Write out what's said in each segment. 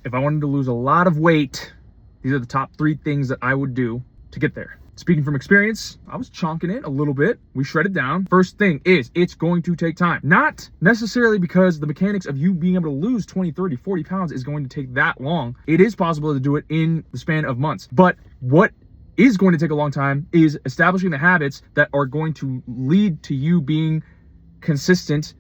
If I wanted to lose a lot of weight, these are the top 3 things that I would do to get there. Speaking from experience, I was chonking it a little bit. We shredded down. First thing is, it's going to take time. Not necessarily because the mechanics of you being able to lose 20, 30, 40 pounds is going to take that long. It is possible to do it in the span of months. But what is going to take a long time is establishing the habits that are going to lead to you being consistent,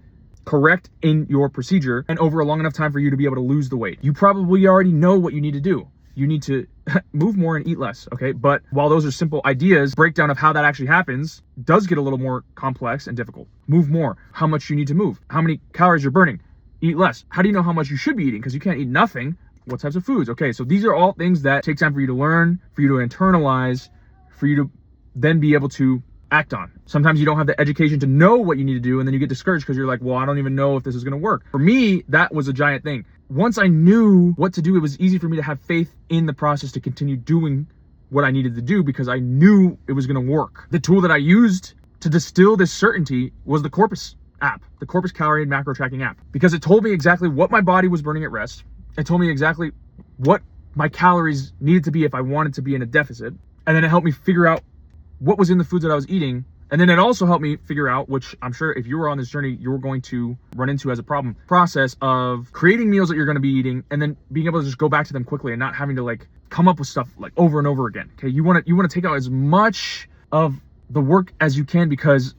correct in your procedure, and over a long enough time for you to be able to lose the weight. You probably already know what you need to do. You need to move more and eat less, okay? But while those are simple ideas, breakdown of how that actually happens does get a little more complex and difficult. Move more. How much you need to move. How many calories you're burning. Eat less. How do you know how much you should be eating? Because you can't eat nothing. What types of foods? Okay, so these are all things that take time for you to learn, for you to internalize, for you to then be able to act on. Sometimes you don't have the education to know what you need to do, and then you get discouraged because you're like, well, I don't even know if this is going to work. For me, that was a giant thing. Once I knew what to do, it was easy for me to have faith in the process to continue doing what I needed to do because I knew it was going to work. The tool that I used to distill this certainty was the CORPUS app, the CORPUS calorie and macro tracking app, because it told me exactly what my body was burning at rest. It told me exactly what my calories needed to be if I wanted to be in a deficit. And then it helped me figure out what was in the foods that I was eating. And then it also helped me figure out, which I'm sure if you were on this journey, you're going to run into as a problem, process of creating meals that you're going to be eating and then being able to just go back to them quickly and not having to like come up with stuff like over and over again. Okay. You want to take out as much of the work as you can because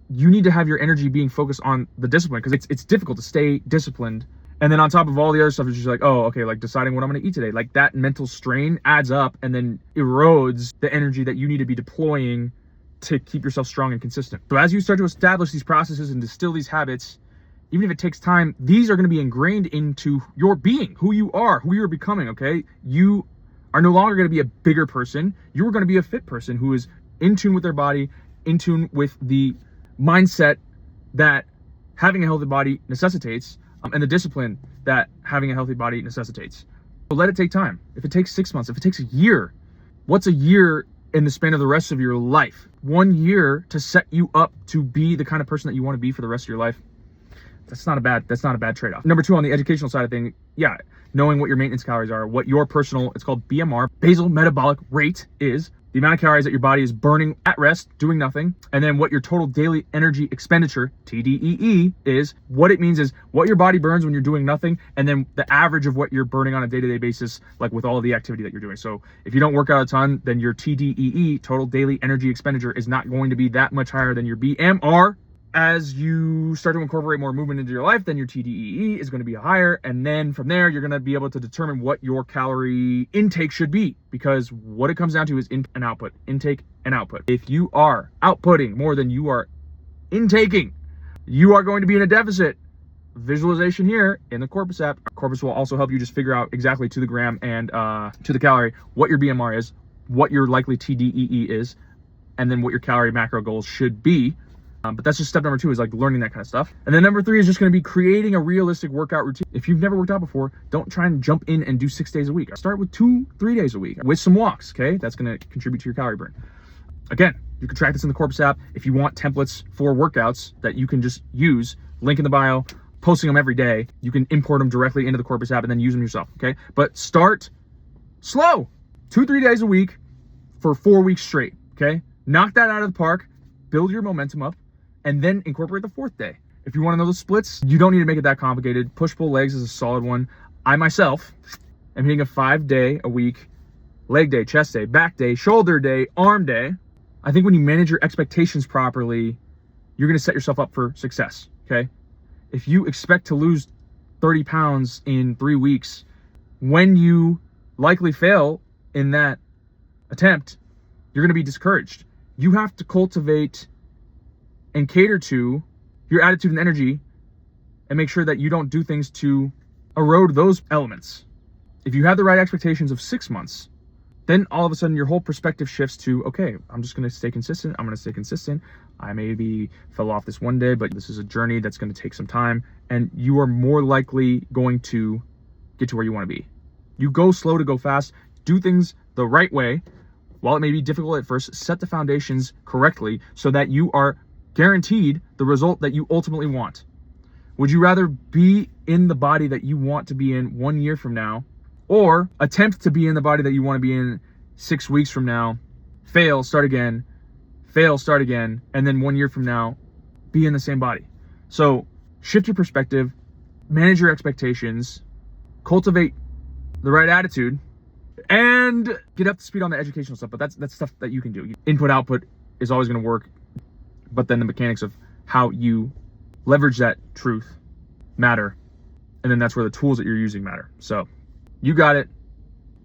you need to have your energy being focused on the discipline because it's difficult to stay disciplined. And then on top of all the other stuff, it's just like, oh, okay, like deciding what I'm going to eat today. Like that mental strain adds up and then erodes the energy that you need to be deploying to keep yourself strong and consistent. So as you start to establish these processes and distill these habits, even if it takes time, these are going to be ingrained into your being, who you are, who you're becoming, okay? You are no longer going to be a bigger person. You're going to be a fit person who is in tune with their body, in tune with the mindset that having a healthy body necessitates, and the discipline that having a healthy body necessitates. So let it take time. If it takes 6 months, if it takes a year, what's a year in the span of the rest of your life? 1 year to set you up to be the kind of person that you want to be for the rest of your life. That's not a bad trade-off. Number 2, on the educational side of things, yeah, knowing what your maintenance calories are, what your personal, it's called BMR, basal metabolic rate is, the amount of calories that your body is burning at rest, doing nothing, and then what your total daily energy expenditure, TDEE, is. What it means is what your body burns when you're doing nothing, and then the average of what you're burning on a day-to-day basis, like with all of the activity that you're doing. So if you don't work out a ton, then your TDEE, total daily energy expenditure, is not going to be that much higher than your BMR. As you start to incorporate more movement into your life, then your TDEE is going to be higher. And then from there, you're going to be able to determine what your calorie intake should be, because what it comes down to is in and output, intake and output. If you are outputting more than you are intaking, you are going to be in a deficit. Visualization here in the CORPUS app. CORPUS will also help you just figure out exactly to the gram and to the calorie what your BMR is, what your likely TDEE is, and then what your calorie macro goals should be. But that's just step number 2, is like learning that kind of stuff. And then number 3 is just going to be creating a realistic workout routine. If you've never worked out before, don't try and jump in and do 6 days a week. Start with 2-3 days a week with some walks. Okay. That's going to contribute to your calorie burn. Again, you can track this in the CORPUS app. If you want templates for workouts that you can just use, link in the bio, posting them every day. You can import them directly into the CORPUS app and then use them yourself. Okay. But start slow, 2-3 days a week for 4 weeks straight. Okay. Knock that out of the park, build your momentum up, and then incorporate the 4th day. If you want to know the splits, you don't need to make it that complicated. Push-pull legs is a solid one. I myself am hitting a 5-day a week, leg day, chest day, back day, shoulder day, arm day. I think when you manage your expectations properly, you're going to set yourself up for success, okay? If you expect to lose 30 pounds in 3 weeks, when you likely fail in that attempt, you're going to be discouraged. You have to cultivate and cater to your attitude and energy and make sure that you don't do things to erode those elements. If you have the right expectations of 6 months, then all of a sudden your whole perspective shifts to, okay, I'm just going to stay consistent. I'm going to stay consistent. I maybe fell off this one day, but this is a journey that's going to take some time, and you are more likely going to get to where you want to be. You go slow to go fast. Do things the right way. While it may be difficult at first, set the foundations correctly so that you are guaranteed the result that you ultimately want. Would you rather be in the body that you want to be in 1 year from now, Or attempt to be in the body that you want to be in 6 weeks from now, fail, start again, and then 1 year from now, be in the same body. So shift your perspective, manage your expectations, cultivate the right attitude, and get up to speed on the educational stuff. But that's stuff that you can do. Input, output is always going to work, but then the mechanics of how you leverage that truth matter. And then that's where the tools that you're using matter. So you got it.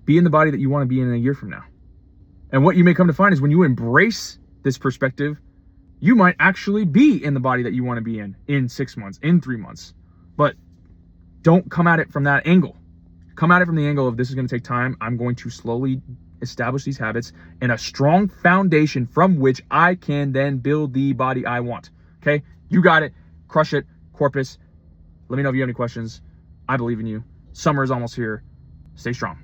Be in the body that you want to be in a year from now. And what you may come to find is when you embrace this perspective, you might actually be in the body that you want to be in 6 months, in 3 months. But don't come at it from that angle. Come at it from the angle of, this is going to take time. I'm going to slowly establish these habits and a strong foundation from which I can then build the body I want. Okay? You got it. Crush it. Corpus. Let me know if you have any questions. I believe in you. Summer is almost here. Stay strong.